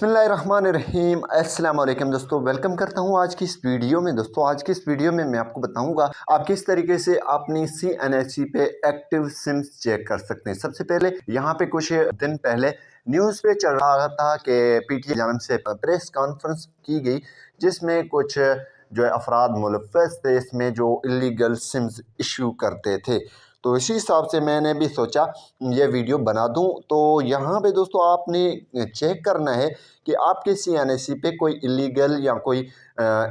बिस्मिल्लाहिर्रहमानिर्रहीम अस्सलाम वालेकुम दोस्तों, वेलकम करता हूं आज की इस वीडियो में। दोस्तों आज की इस वीडियो में मैं आपको बताऊंगा आप किस तरीके से अपनी CNHC पे एक्टिव सिम्स चेक कर सकते हैं। सबसे पहले यहां पे कुछ दिन पहले न्यूज़ पे चल रहा था कि PTI जानब से प्रेस कॉन्फ्रेंस की गई जिसमें कुछ जो है अफराद मुलव्वस थे इसमें जो इलीगल सिम्स इशू करते थे। तो इसी हिसाब से मैंने भी सोचा ये वीडियो बना दूं। तो यहाँ पे दोस्तों आपने चेक करना है कि आपके CNHC पे कोई इलीगल या कोई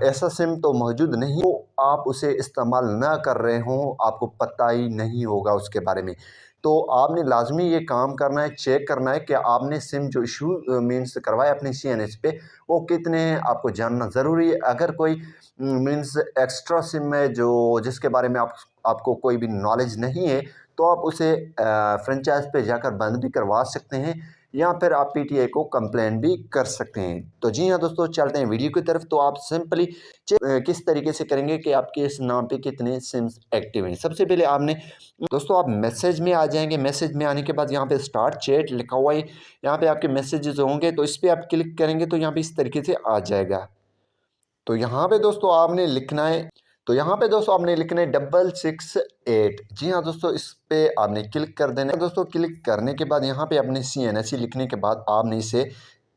ऐसा सिम तो मौजूद नहीं हो, आप उसे इस्तेमाल ना कर रहे हों, आपको पता ही नहीं होगा उसके बारे में। तो आपने लाजमी ये काम करना है, चेक करना है कि आपने सिम जो इशू मीन्स करवाए अपने CNHC पे वो कितने हैं, आपको जानना ज़रूरी है। अगर कोई मीन्स एक्स्ट्रा सिम है जो जिसके बारे में आपको कोई भी नॉलेज नहीं है तो आप उसे फ्रेंचाइज पे जाकर बंद भी करवा सकते हैं या फिर आप PTI को कंप्लेंट भी कर सकते हैं। तो जी हाँ दोस्तों, चलते हैं वीडियो की तरफ। तो आप सिंपली किस तरीके से करेंगे कि आपके इस नाम पे कितने सिम्स एक्टिव हैं। सबसे पहले आपने दोस्तों आप मैसेज में आ जाएंगे। मैसेज में आने के बाद यहाँ पे स्टार्ट चैट लिखा हुआ है, यहाँ पे आपके मैसेजेस होंगे तो इस पर आप क्लिक करेंगे तो यहाँ पे इस तरीके से आ जाएगा। तो यहाँ पे दोस्तों आपने लिखना है, तो यहाँ पे दोस्तों आपने लिखना है 668। जी हाँ दोस्तों, इस पे आपने क्लिक कर देना है। दोस्तों क्लिक करने के बाद यहाँ पे अपने CNHC लिखने के बाद आपने इसे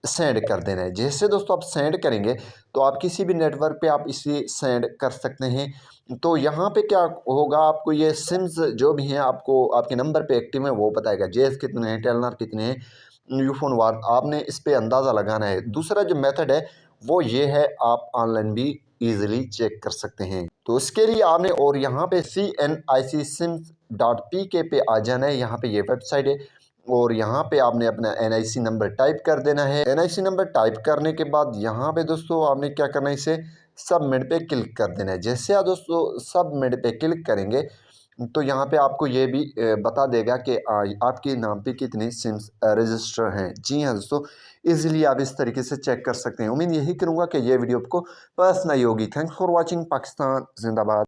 सेंड कर देना है। जैसे दोस्तों आप सेंड करेंगे तो आप किसी भी नेटवर्क पे आप इसे सेंड कर सकते हैं। तो यहाँ पे क्या होगा, आपको ये सिम्स जो भी हैं आपको आपके नंबर पे एक्टिव है वो बताएगा। JS कितने हैं, टेलनर कितने हैं, यूफोन वार, आपने इस पे अंदाज़ा लगाना है। दूसरा जो मेथड है वो ये है, आप ऑनलाइन भी इजीली चेक कर सकते हैं। तो इसके लिए आपने और यहाँ पे CNICSIMS.pk पे आ जाना है। यहाँ पे ये वेबसाइट है और यहाँ पे आपने अपना NIC नंबर टाइप कर देना है। NIC नंबर टाइप करने के बाद यहाँ पे दोस्तों आपने क्या करना है, इसे सबमिट पे क्लिक कर देना है। जैसे आप दोस्तों सबमिट पे क्लिक करेंगे तो यहाँ पे आपको ये भी बता देगा कि आपके नाम पे कितने सिम्स रजिस्टर हैं। जी हाँ दोस्तों, इजीली आप इस तरीके से चेक कर सकते हैं। उम्मीद यही करूँगा कि ये वीडियो आपको पसंद आई होगी। Thanks for watching. पाकिस्तान जिंदाबाद।